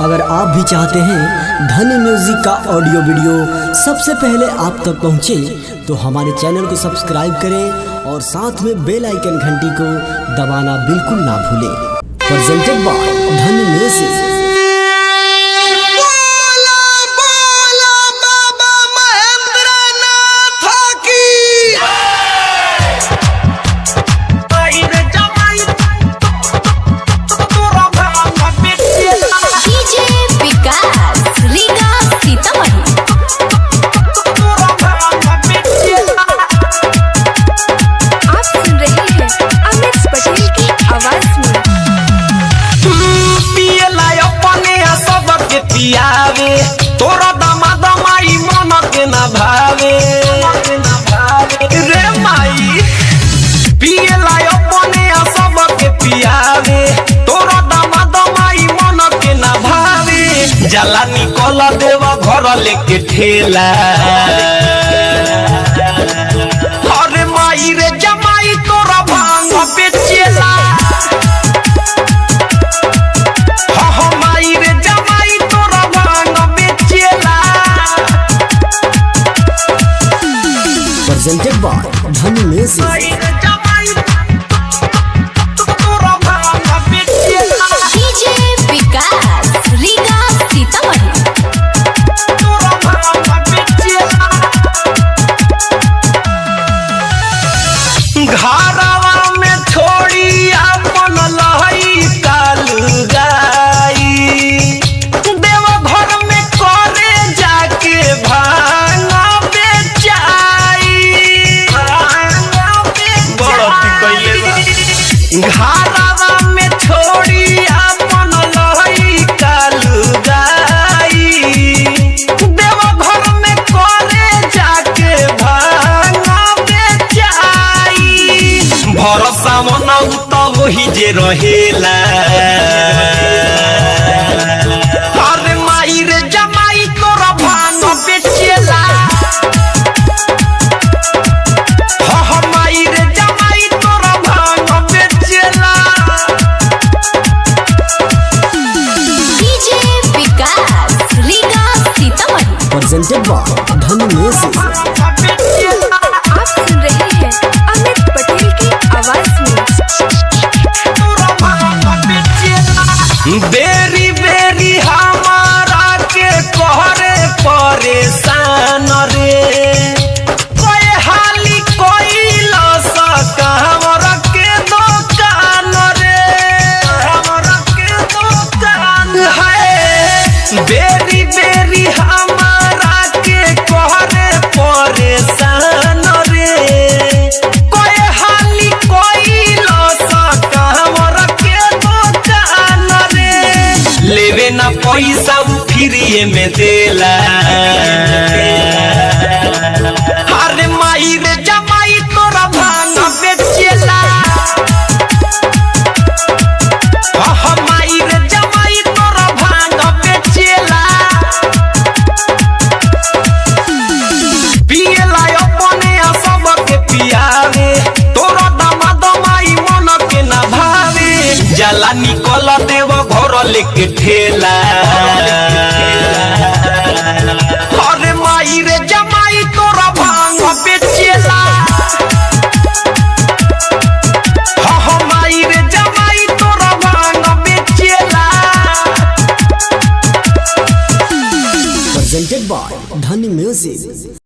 अगर आप भी चाहते हैं धनी म्यूजिक का ऑडियो वीडियो सबसे पहले आप तक पहुंचे तो हमारे चैनल को सब्सक्राइब करें और साथ में बेल आइकन घंटी को दबाना बिल्कुल ना भूलें। प्रेजेंटेड बाय धनी म्यूजिक। तोरा दमा दमाई मन के न भावे रे माई पिए लाई अपने सब के पियावे तोरा दमा दमाई मन के न भावे जला निकल देवा घर लेके ठेला अरे माई रे जमाई तोरा भांग बेचेला प्रेजेंटेड बाय धनी म्यूजिक। घरवा में छोड़ी अपन लहई काल गाई देव घर में करे जाके भांग बेचाई घरवा में छोड़ी अपन लहई काल गाई देव घर में करे जाके भांग भरोसा मनाऊ तो वही जे रहेला अरे माई रे जमाई तोरा भांग बेचेला हाँ माई रे जमाई तोरा भांग बेचेला प्रेजेंटेड बाय धनी म्यूजिक। बेरी बेरी हमारा के कहरे परेशान रे कोई हाली कोई लसा हमरा के दुकान रे हमरा के दुकान है बेरी बेरी हमारा के कहरे परेशान रे कोई हाली कोई लसा हमरा के दुकान लेवे ना पैसा फ्री में देला अरे माई रे जमाई तोरा भांग बेचेला हाँ माई रे जमाई तोरा भांग बेचेला पिए लाई अपने सब के पियावे तोरा दमा दमाई मन के न भावे जला निकल देव घर लेके ठेला अरे माई रे जमाई तोरा भांग बेचेला हाँ माई रे जमाई तोरा भांग बेचेला। प्रेजेंटेड बाय धनी म्यूजिक।